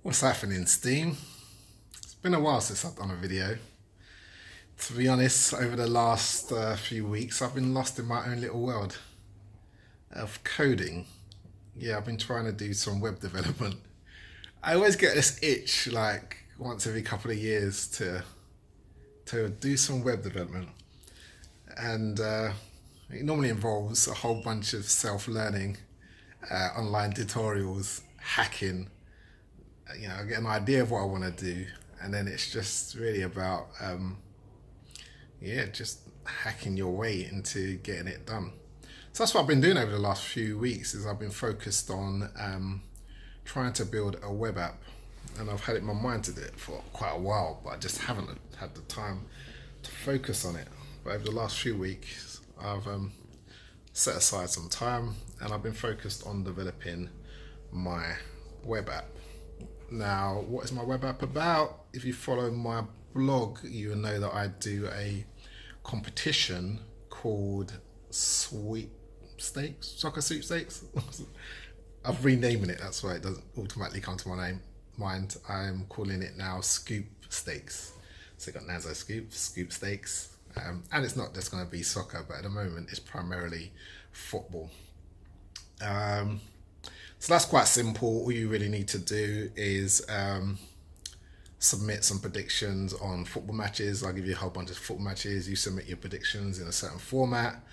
What's happening, Steam? It's been a while since I've done a video. To be honest, over the last few weeks, I've been lost in my own little world of coding. Yeah, I've been trying to do some web development. I always get this itch, like once every couple of years, to do some web development, and it normally involves a whole bunch of self-learning, online tutorials, hacking. I get an idea of what I want to do, and then it's just really about just hacking your way into getting it done. So that's what I've been doing over the last few weeks. Is I've been focused on trying to build a web app, and I've had it in my mind to do it for quite a while, but I just haven't had the time to focus on it. But over the last few weeks, I've set aside some time, and I've been focused on developing my web app. Now, what is my web app about? If you follow my blog, you will know that I do a competition called Soccer Sweepstakes. I've renaming it, that's why it doesn't automatically come to my mind. I'm calling it now Scoopstakes. So you got Nazo Scoopstakes. And it's not just going to be soccer, but at the moment it's primarily football. So that's quite simple. All you really need to do is submit some predictions on football matches. I'll give you a whole bunch of football matches. You submit your predictions in a certain format,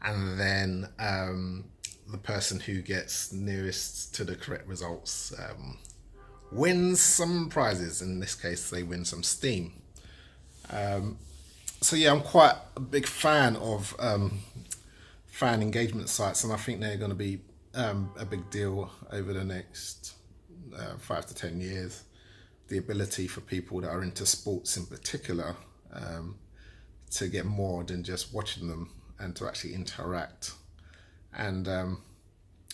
and then the person who gets nearest to the correct results wins some prizes. In this case, they win some Steam. So yeah, I'm quite a big fan of fan engagement sites, and I think they're going to be a big deal over the next 5 to 10 years. The ability for people that are into sports in particular to get more than just watching them, and to actually interact, and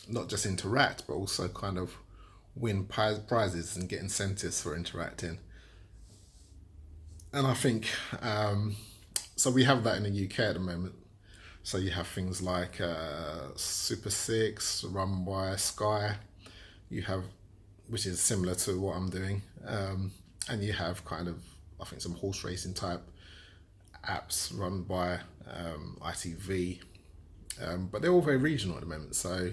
not just interact, but also kind of win prizes and get incentives for interacting. And I think so we have that in the UK at the moment. So you have things like Super Six run by Sky. You have, which is similar to what I'm doing, and you have kind of, I think, some horse racing type apps run by ITV, but they're all very regional at the moment. So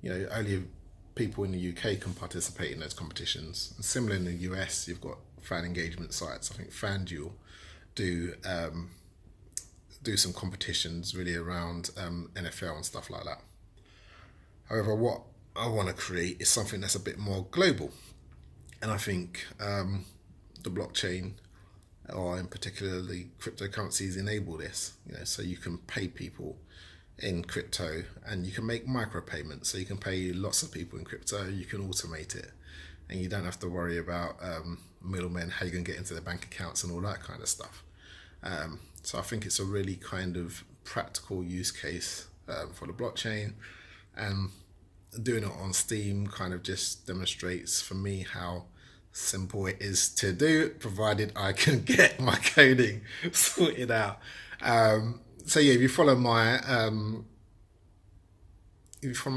only people in the UK can participate in those competitions. And similar in the US, you've got fan engagement sites. I think FanDuel do some competitions really around NFL and stuff like that. However, what I want to create is something that's a bit more global, and I think the blockchain, or in particular the cryptocurrencies, enable this. So you can pay people in crypto, and you can make micropayments. So you can pay lots of people in crypto. You can automate it, and you don't have to worry about middlemen, how you can get into their bank accounts and all that kind of stuff. So I think it's a really kind of practical use case for the blockchain, and doing it on Steam kind of just demonstrates for me how simple it is to do, provided I can get my coding sorted out. So yeah, if you follow my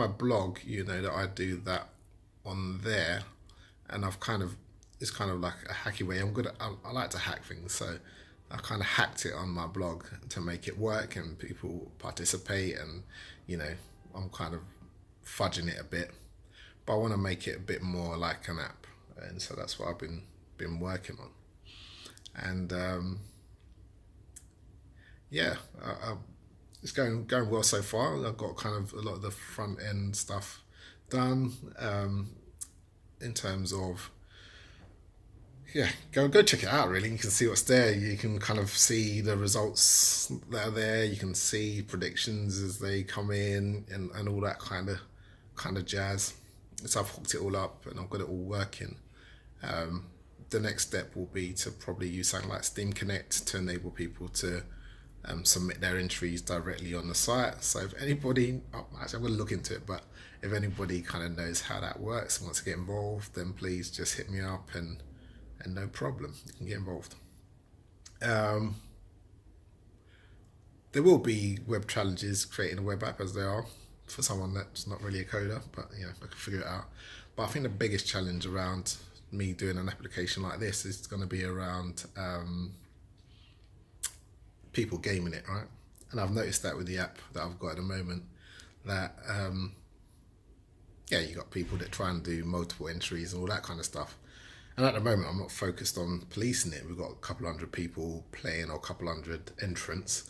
blog, you know that I do that on there, and it's kind of like a hacky way. I like to hack things, so I kind of hacked it on my blog to make it work, and people participate, and I'm kind of fudging it a bit, but I want to make it a bit more like an app, and so that's what I've been working on. And it's going well so far. I've got kind of a lot of the front end stuff done, in terms of, go check it out. Really, you can see what's there. You can kind of see the results that are there. You can see predictions as they come in, and all that kind of jazz. So I've hooked it all up, and I've got it all working. The next step will be to probably use something like Steam Connect to enable people to submit their entries directly on the site. So if anybody, actually I'm going to look into it, but if anybody kind of knows how that works and wants to get involved, then please just hit me up, and no problem, you can get involved. There will be web challenges creating a web app, as there are for someone that's not really a coder, but I can figure it out. But I think the biggest challenge around me doing an application like this is going to be around people gaming it, right? And I've noticed that with the app that I've got at the moment, that you got people that try and do multiple entries and all that kind of stuff. And at the moment, I'm not focused on policing it. We've got a couple hundred people playing or a couple hundred entrants.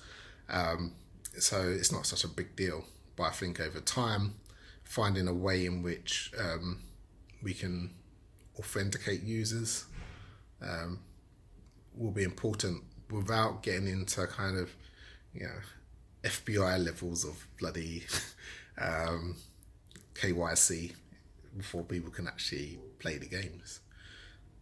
So it's not such a big deal. But I think over time, finding a way in which we can authenticate users will be important without getting into kind of, FBI levels of bloody KYC before people can actually play the games.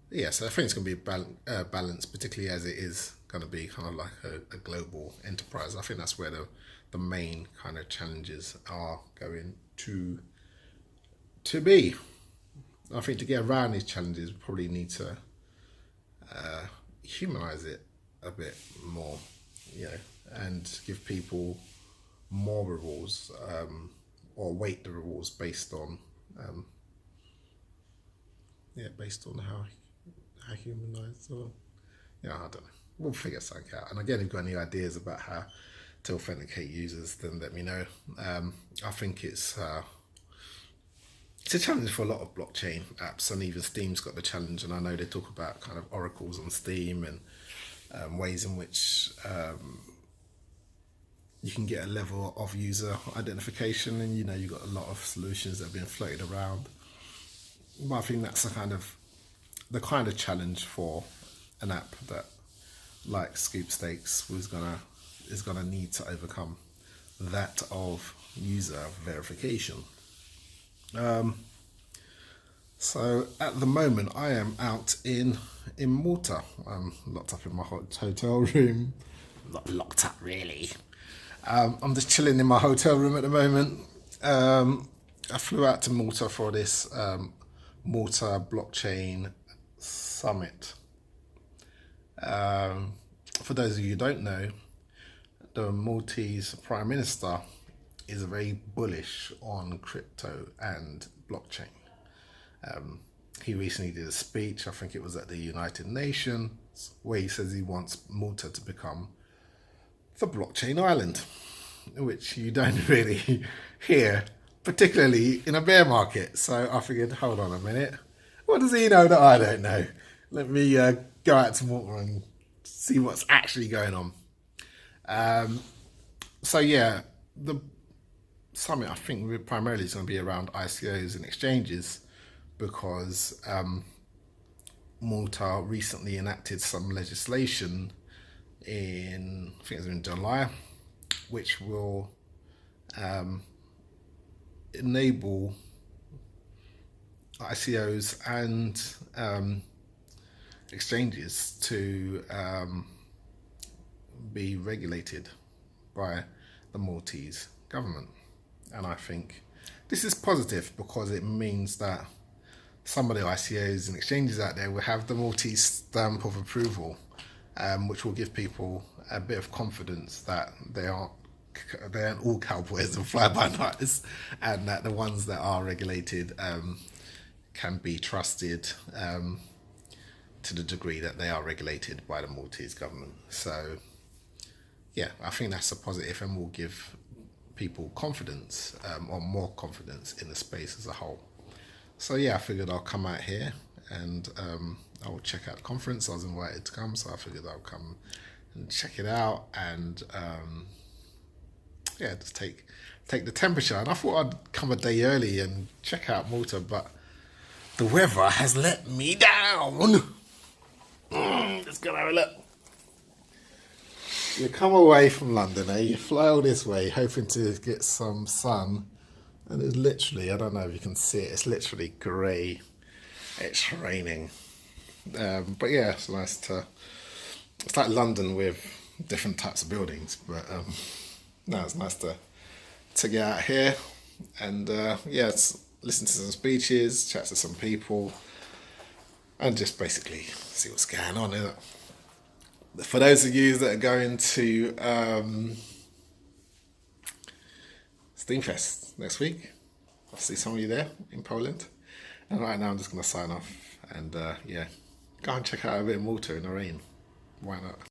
Yeah, so I think it's going to be a balance, particularly as it is going to be kind of like a global enterprise. I think that's where the main kind of challenges are going to be. I think to get around these challenges, we probably need to humanize it a bit more, and give people more rewards, or weight the rewards based on how humanized, or I don't know. We'll figure something out. And again, if you've got any ideas about how to authenticate users, then let me know. I think it's a challenge for a lot of blockchain apps, and even Steam's got the challenge. And I know they talk about kind of oracles on Steam and ways in which you can get a level of user identification, and you've got a lot of solutions that have been floated around. But I think that's the kind of challenge for an app that, like Scoopstakes, is gonna need to overcome, that of user verification. So at the moment, I am out in Malta. I'm locked up in my hotel room. Not locked up, really. I'm just chilling in my hotel room at the moment. I flew out to Malta for this Malta Blockchain Summit. For those of you who don't know, the Maltese Prime Minister is very bullish on crypto and blockchain. He recently did a speech, I think it was at the United Nations, where he says he wants Malta to become the blockchain island, which you don't really hear, particularly in a bear market. So I figured, hold on a minute, what does he know that I don't know? Let me go out to Malta and see what's actually going on. The summit, I think, primarily is going to be around ICOs and exchanges, because Malta recently enacted some legislation I think it was in July, which will enable ICOs and exchanges to be regulated by the Maltese government. And I think this is positive, because it means that some of the ICOs and exchanges out there will have the Maltese stamp of approval, which will give people a bit of confidence that they aren't all cowboys and fly-by-nights, and that the ones that are regulated can be trusted to the degree that they are regulated by the Maltese government. So I think that's a positive, and will give people confidence, or more confidence in the space as a whole. So I figured I'll come out here and I will check out the conference. I was invited to come, so I figured I'll come and check it out, and just take the temperature. And I thought I'd come a day early and check out Malta, but the weather has let me down. Let's go have a look. You come away from London, you fly all this way hoping to get some sun, and it's literally, I don't know if you can see it, it's literally grey, it's raining. But it's nice it's like London with different types of buildings, but it's nice to get out here and listen to some speeches, chat to some people, and just basically see what's going on, isn't it? For those of you that are going to Steamfest next week, I'll see some of you there in Poland. And right now I'm just going to sign off and yeah, go and check out a bit of Malta in the rain. Why not?